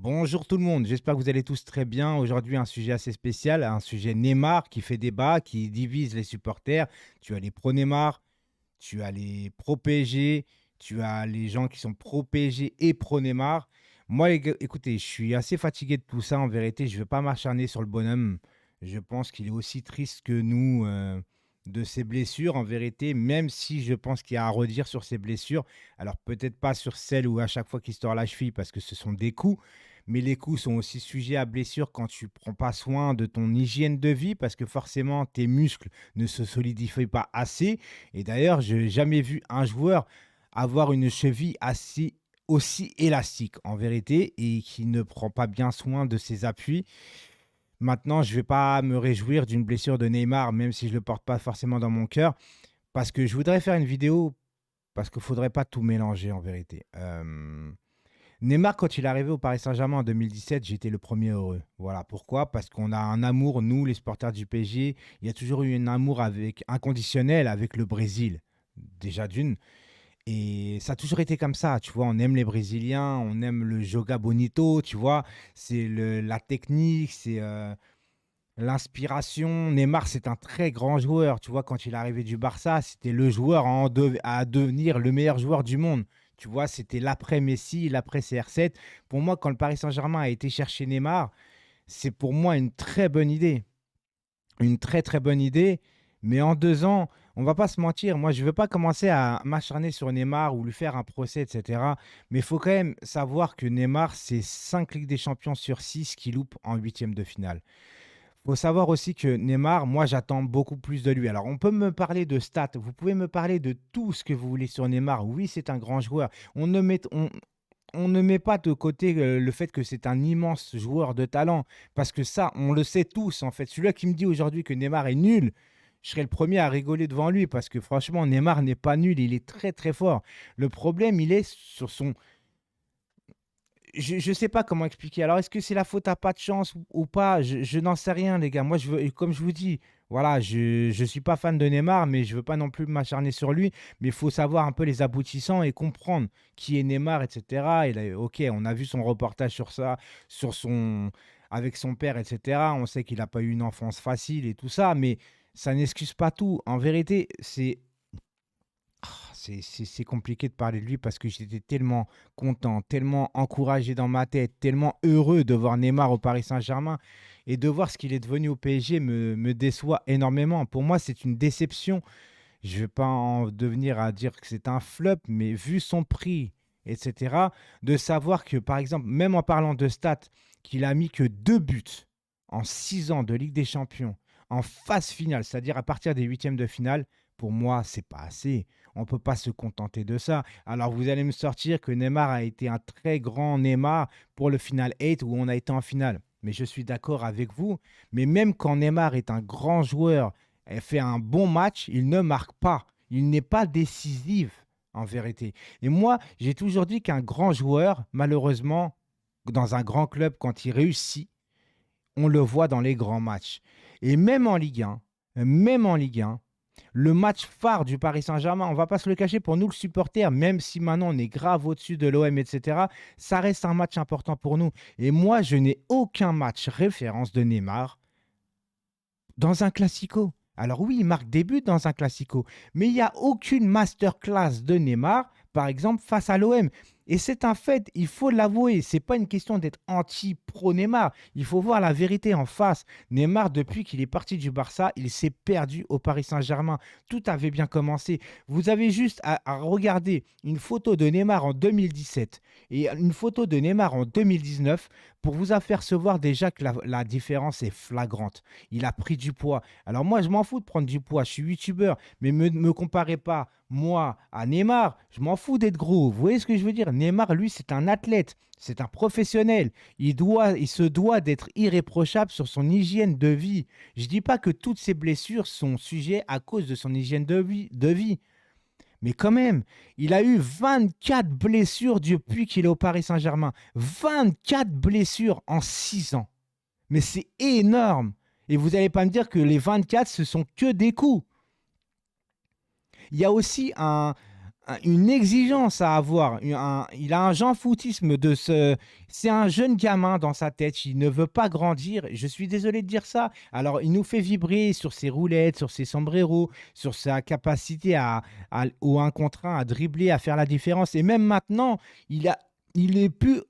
Bonjour tout le monde, j'espère que vous allez tous très bien. Aujourd'hui, un sujet assez spécial, un sujet Neymar qui fait débat, qui divise les supporters. Tu as les pro Neymar, tu as les pro PSG, tu as les gens qui sont pro PSG et pro Neymar. Moi, les gars, écoutez, je suis assez fatigué de tout ça. En vérité, je ne veux pas m'acharner sur le bonhomme. Je pense qu'il est aussi triste que nous de ses blessures. En vérité, même si je pense qu'il y a à redire sur ses blessures, alors peut-être pas sur celles où à chaque fois qu'il se tord la cheville, parce que ce sont des coups, mais les coups sont aussi sujets à blessure quand tu prends pas soin de ton hygiène de vie, parce que forcément tes muscles ne se solidifient pas assez. Et d'ailleurs, je n'ai jamais vu un joueur avoir une cheville aussi élastique en vérité et qui ne prend pas bien soin de ses appuis. Maintenant, je ne vais pas me réjouir d'une blessure de Neymar, même si je ne le porte pas forcément dans mon cœur, parce que je voudrais faire une vidéo, parce qu'il ne faudrait pas tout mélanger en vérité. Neymar, quand il est arrivé au Paris Saint-Germain en 2017, j'étais le premier heureux. Voilà pourquoi. Parce qu'on a un amour, nous, les supporters du PSG, il y a toujours eu un amour inconditionnel avec le Brésil, déjà d'une. Et ça a toujours été comme ça, tu vois. On aime les Brésiliens, on aime le joga bonito, tu vois. C'est la technique, c'est l'inspiration. Neymar, c'est un très grand joueur. Tu vois, quand il est arrivé du Barça, c'était le joueur à devenir le meilleur joueur du monde. Tu vois, c'était l'après Messi, l'après CR7. Pour moi, quand le Paris Saint-Germain a été chercher Neymar, c'est pour moi une très bonne idée. Une très très bonne idée. Mais en 2 ans, on va pas se mentir. Moi, je ne veux pas commencer à m'acharner sur Neymar ou lui faire un procès, etc. Mais il faut quand même savoir que Neymar, c'est 5 Ligues des Champions sur 6 qu'il loupe en huitième de finale. Faut savoir aussi que Neymar, moi, j'attends beaucoup plus de lui. Alors, on peut me parler de stats, vous pouvez me parler de tout ce que vous voulez sur Neymar. Oui, c'est un grand joueur. On ne met pas de côté le fait que c'est un immense joueur de talent, parce que ça, on le sait tous, en fait. Celui qui me dit aujourd'hui que Neymar est nul, je serais le premier à rigoler devant lui, parce que franchement, Neymar n'est pas nul, il est très très fort. Le problème, il est sur son je ne sais pas comment expliquer. Alors, est-ce que c'est la faute à pas de chance ou pas? Je n'en sais rien, les gars. Moi, comme je vous dis, voilà, je ne suis pas fan de Neymar, mais je ne veux pas non plus m'acharner sur lui. Mais il faut savoir un peu les aboutissants et comprendre qui est Neymar, etc. Et là, ok, on a vu son reportage sur ça, avec son père, etc. On sait qu'il n'a pas eu une enfance facile et tout ça, mais ça n'excuse pas tout. En vérité, c'est compliqué de parler de lui parce que j'étais tellement content, tellement encouragé dans ma tête, tellement heureux de voir Neymar au Paris Saint-Germain et de voir ce qu'il est devenu au PSG me déçoit énormément. Pour moi, c'est une déception. Je ne vais pas en devenir à dire que c'est un flop, mais vu son prix, etc., de savoir que, par exemple, même en parlant de stats, qu'il a mis que 2 buts en 6 ans de Ligue des Champions en phase finale, c'est-à-dire à partir des huitièmes de finale, pour moi, c'est pas assez. On ne peut pas se contenter de ça. Alors, vous allez me sortir que Neymar a été un très grand Neymar pour le final 8 où on a été en finale. Mais je suis d'accord avec vous. Mais même quand Neymar est un grand joueur, elle fait un bon match, il ne marque pas. Il n'est pas décisif, en vérité. Et moi, j'ai toujours dit qu'un grand joueur, malheureusement, dans un grand club, quand il réussit, on le voit dans les grands matchs. Et même en Ligue 1, le match phare du Paris Saint-Germain, on ne va pas se le cacher, pour nous, le supporter, même si maintenant on est grave au-dessus de l'OM, etc., ça reste un match important pour nous. Et moi, je n'ai aucun match référence de Neymar dans un classico. Alors oui, il marque des buts dans un classico, mais il n'y a aucune masterclass de Neymar, par exemple, face à l'OM. Et c'est un fait, il faut l'avouer, c'est pas une question d'être anti-pro Neymar, il faut voir la vérité en face. Neymar, depuis qu'il est parti du Barça, il s'est perdu au Paris Saint-Germain. Tout avait bien commencé. Vous avez juste à regarder une photo de Neymar en 2017 et une photo de Neymar en 2019 pour vous apercevoir déjà que la différence est flagrante. Il a pris du poids. Alors moi, je m'en fous de prendre du poids. Je suis youtubeur, mais me comparez pas, moi, à Neymar. Je m'en fous d'être gros. Vous voyez ce que je veux dire? Neymar, lui, c'est un athlète. C'est un professionnel. Il se doit d'être irréprochable sur son hygiène de vie. Je ne dis pas que toutes ses blessures sont sujets à cause de son hygiène de vie. Mais quand même, il a eu 24 blessures depuis qu'il est au Paris Saint-Germain. 24 blessures en 6 ans. Mais c'est énorme. Et vous n'allez pas me dire que les 24, ce sont que des coups. Il y a aussi une exigence à avoir. Il a un jean-foutisme de ce. C'est un jeune gamin dans sa tête. Il ne veut pas grandir. Je suis désolé de dire ça. Alors, il nous fait vibrer sur ses roulettes, sur ses sombreros, sur sa capacité au 1 contre 1, à dribbler, à faire la différence. Et même maintenant, il est plus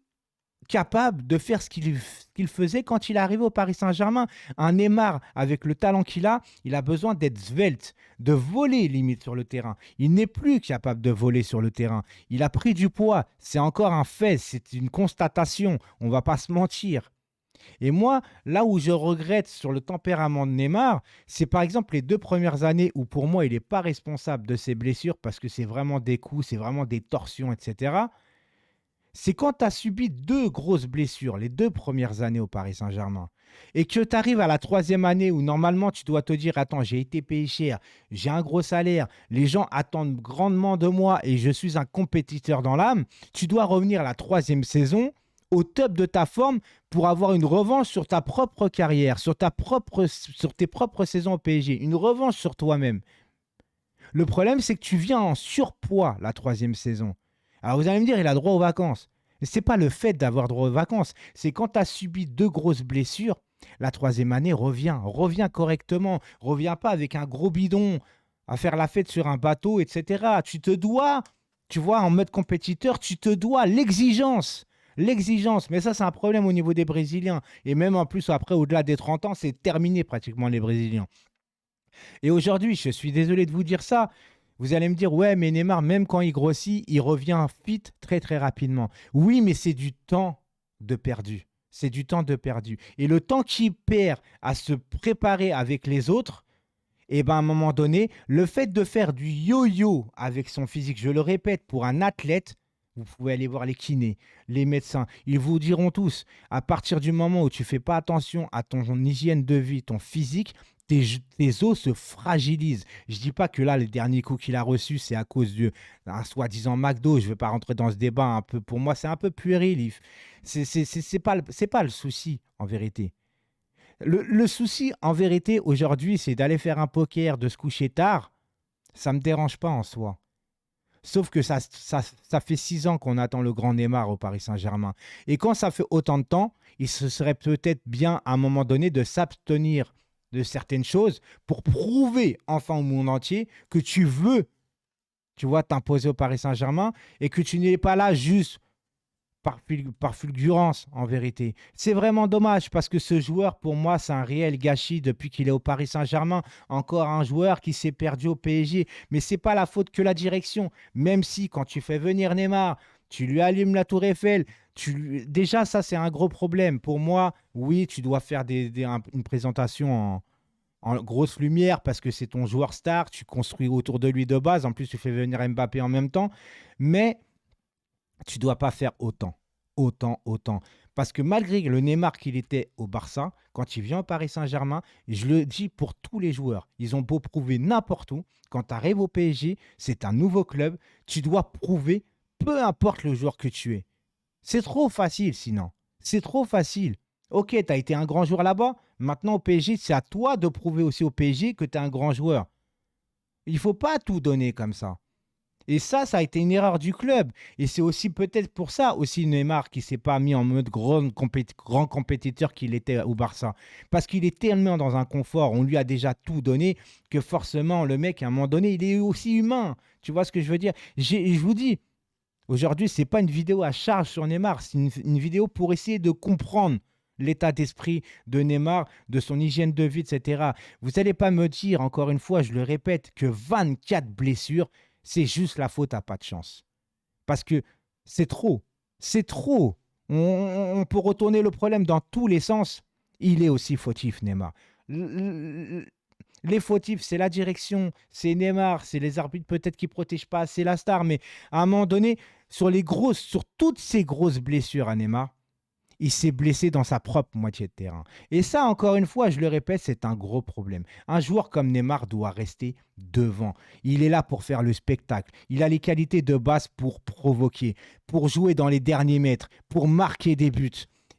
capable de faire ce qu'il faisait quand il est arrivé au Paris Saint-Germain. Un Neymar, avec le talent qu'il a, il a besoin d'être svelte, de voler limite sur le terrain. Il n'est plus capable de voler sur le terrain. Il a pris du poids. C'est encore un fait, c'est une constatation. On ne va pas se mentir. Et moi, là où je regrette sur le tempérament de Neymar, c'est par exemple les 2 premières années où pour moi, il n'est pas responsable de ses blessures parce que c'est vraiment des coups, c'est vraiment des torsions, etc. C'est quand tu as subi 2 grosses blessures, les 2 premières années au Paris Saint-Germain, et que tu arrives à la 3e année où normalement tu dois te dire, attends, j'ai été payé cher, j'ai un gros salaire, les gens attendent grandement de moi et je suis un compétiteur dans l'âme, tu dois revenir à la 3e saison au top de ta forme pour avoir une revanche sur ta propre carrière, sur tes propres saisons au PSG, une revanche sur toi-même. Le problème, c'est que tu viens en surpoids la 3e saison. Alors vous allez me dire, il a droit aux vacances. Mais ce n'est pas le fait d'avoir droit aux vacances. C'est quand tu as subi 2 grosses blessures, la 3e année, reviens correctement. Reviens pas avec un gros bidon à faire la fête sur un bateau, etc. Tu te dois, tu vois, en mode compétiteur, tu te dois l'exigence. L'exigence, mais ça c'est un problème au niveau des Brésiliens. Et même en plus, après, au-delà des 30 ans, c'est terminé pratiquement les Brésiliens. Et aujourd'hui, je suis désolé de vous dire ça. Vous allez me dire, ouais, mais Neymar, même quand il grossit, il revient fit très très rapidement. Oui, mais c'est du temps de perdu. C'est du temps de perdu. Et le temps qu'il perd à se préparer avec les autres, et ben à un moment donné, le fait de faire du yo-yo avec son physique, je le répète, pour un athlète, vous pouvez aller voir les kinés, les médecins, ils vous diront tous, à partir du moment où tu fais pas attention à ton hygiène de vie, ton physique, tes os se fragilisent. Je dis pas que là, les derniers coups qu'il a reçus, c'est à cause d'un soi-disant McDo. Je ne vais pas rentrer dans ce débat un peu. Pour moi, c'est un peu puéril, Yves. C'est pas le souci, en vérité. Le souci, en vérité, aujourd'hui, c'est d'aller faire un poker, de se coucher tard. Ça ne me dérange pas en soi. Sauf que ça fait 6 ans qu'on attend le grand Neymar au Paris Saint-Germain. Et quand ça fait autant de temps, il se serait peut-être bien, à un moment donné, de s'abstenir de certaines choses pour prouver enfin au monde entier que tu veux, tu vois, t'imposer au Paris Saint-Germain et que tu n'es pas là juste par fulgurance, en vérité. C'est vraiment dommage parce que ce joueur, pour moi, c'est un réel gâchis depuis qu'il est au Paris Saint-Germain. Encore un joueur qui s'est perdu au PSG. Mais ce n'est pas la faute que la direction. Même si, quand tu fais venir Neymar, tu lui allumes la tour Eiffel, déjà, ça, c'est un gros problème. Pour moi, oui, tu dois faire une présentation en grosse lumière parce que c'est ton joueur star. Tu construis autour de lui de base. En plus, tu fais venir Mbappé en même temps. Mais tu dois pas faire autant. Parce que malgré le Neymar qu'il était au Barça, quand il vient au Paris Saint-Germain, je le dis pour tous les joueurs, ils ont beau prouver n'importe où, quand tu arrives au PSG, c'est un nouveau club, tu dois prouver, peu importe le joueur que tu es. C'est trop facile sinon. C'est trop facile. Ok, tu as été un grand joueur là-bas, maintenant au PSG, c'est à toi de prouver aussi au PSG que tu es un grand joueur. Il ne faut pas tout donner comme ça. Et ça a été une erreur du club. Et c'est aussi peut-être pour ça aussi Neymar qui ne s'est pas mis en mode grand compétiteur qu'il était au Barça. Parce qu'il est tellement dans un confort, on lui a déjà tout donné, que forcément le mec, à un moment donné, il est aussi humain. Tu vois ce que je veux dire? Je vous dis, aujourd'hui, ce n'est pas une vidéo à charge sur Neymar, c'est une vidéo pour essayer de comprendre l'état d'esprit de Neymar, de son hygiène de vie, etc. Vous n'allez pas me dire, encore une fois, je le répète, que 24 blessures, c'est juste la faute à pas de chance. Parce que c'est trop. C'est trop. On peut retourner le problème dans tous les sens. Il est aussi fautif, Neymar. Les fautifs, c'est la direction, c'est Neymar, c'est les arbitres peut-être qui ne protègent pas assez la star. Mais à un moment donné, sur toutes ces grosses blessures à Neymar, il s'est blessé dans sa propre moitié de terrain. Et ça, encore une fois, je le répète, c'est un gros problème. Un joueur comme Neymar doit rester devant. Il est là pour faire le spectacle. Il a les qualités de base pour provoquer, pour jouer dans les derniers mètres, pour marquer des buts.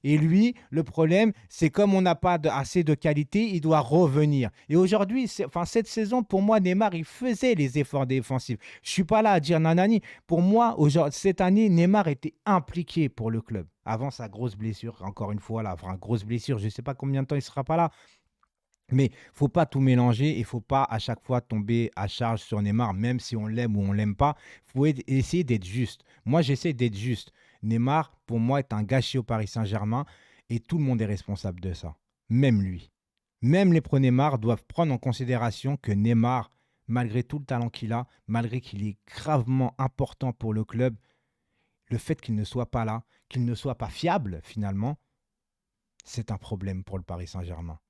Et lui, le problème, c'est comme on n'a pas assez de qualité, il doit revenir. Et aujourd'hui, enfin, cette saison, pour moi, Neymar, il faisait les efforts défensifs. Je ne suis pas là à dire nanani. Pour moi, cette année, Neymar était impliqué pour le club. Avant sa grosse blessure, encore une fois, là, enfin, grosse blessure, je ne sais pas combien de temps il ne sera pas là. Mais faut pas tout mélanger et faut pas à chaque fois tomber à charge sur Neymar, même si on l'aime ou on l'aime pas. Faut essayer d'être juste. Moi, j'essaie d'être juste. Neymar, pour moi, est un gâchis au Paris Saint-Germain et tout le monde est responsable de ça. Même lui. Même les pro-Neymar doivent prendre en considération que Neymar, malgré tout le talent qu'il a, malgré qu'il est gravement important pour le club, le fait qu'il ne soit pas là, qu'il ne soit pas fiable finalement, c'est un problème pour le Paris Saint-Germain.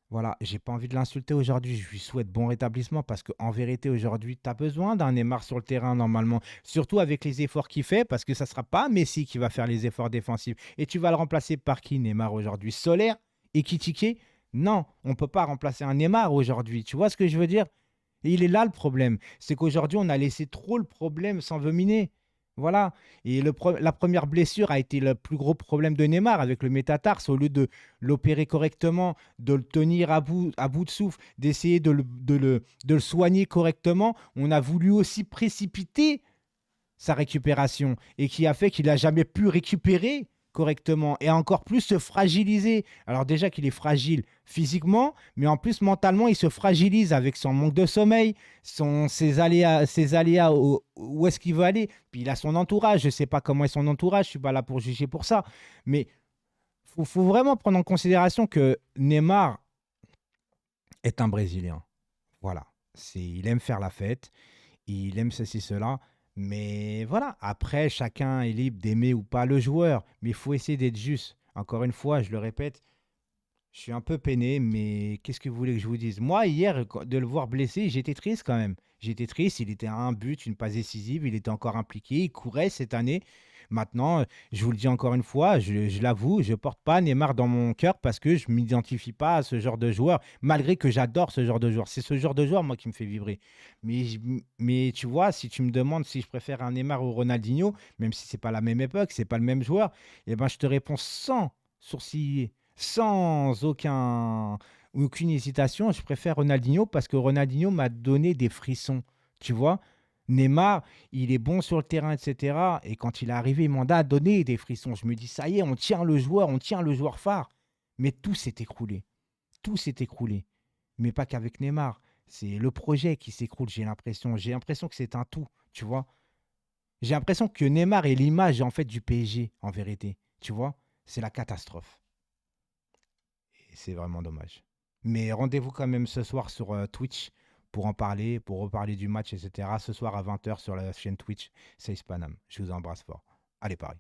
Voilà, j'ai pas envie de l'insulter aujourd'hui. Je lui souhaite bon rétablissement parce qu'en vérité, aujourd'hui, tu as besoin d'un Neymar sur le terrain normalement. Surtout avec les efforts qu'il fait parce que ça sera pas Messi qui va faire les efforts défensifs. Et tu vas le remplacer par qui, Neymar, aujourd'hui? Solaire et Kitike? Non, on peut pas remplacer un Neymar aujourd'hui. Tu vois ce que je veux dire? Et il est là le problème. C'est qu'aujourd'hui, on a laissé trop le problème s'envenimer. Voilà. Et la première blessure a été le plus gros problème de Neymar avec le métatarse. Au lieu de l'opérer correctement, de le tenir à bout de souffle, d'essayer de le soigner correctement, on a voulu aussi précipiter sa récupération et qui a fait qu'il n'a jamais pu récupérer correctement et encore plus se fragiliser. Alors déjà qu'il est fragile physiquement, mais en plus mentalement, il se fragilise avec son manque de sommeil, ses aléas où est-ce qu'il veut aller. Puis il a son entourage, je ne sais pas comment est son entourage, je ne suis pas là pour juger pour ça. Mais faut vraiment prendre en considération que Neymar est un Brésilien. Voilà. Il aime faire la fête, il aime ceci, cela. Mais voilà, après, chacun est libre d'aimer ou pas le joueur. Mais il faut essayer d'être juste. Encore une fois, je le répète, je suis un peu peiné, mais qu'est-ce que vous voulez que je vous dise? Moi, hier, de le voir blessé, j'étais triste quand même. J'étais triste, il était à un but, une passe décisive, il était encore impliqué, il courait cette année. Maintenant, je vous le dis encore une fois, je l'avoue, je ne porte pas Neymar dans mon cœur parce que je ne m'identifie pas à ce genre de joueur, malgré que j'adore ce genre de joueur. C'est ce genre de joueur, moi, qui me fait vibrer. Mais tu vois, si tu me demandes si je préfère un Neymar ou Ronaldinho, même si c'est pas la même époque, c'est pas le même joueur, eh ben, je te réponds sans sourciller, sans aucune hésitation, je préfère Ronaldinho parce que Ronaldinho m'a donné des frissons. Tu vois, Neymar, il est bon sur le terrain, etc. Et quand il est arrivé, il m'en a donné des frissons. Je me dis, ça y est, on tient le joueur phare. Mais tout s'est écroulé. Tout s'est écroulé. Mais pas qu'avec Neymar. C'est le projet qui s'écroule, j'ai l'impression. J'ai l'impression que c'est un tout, tu vois. J'ai l'impression que Neymar est l'image, en fait, du PSG, en vérité. Tu vois, c'est la catastrophe. Et c'est vraiment dommage. Mais rendez-vous quand même ce soir sur Twitch pour en parler, pour reparler du match, etc. Ce soir à 20h sur la chaîne Twitch, c'est Panam. Je vous embrasse fort. Allez, Paris.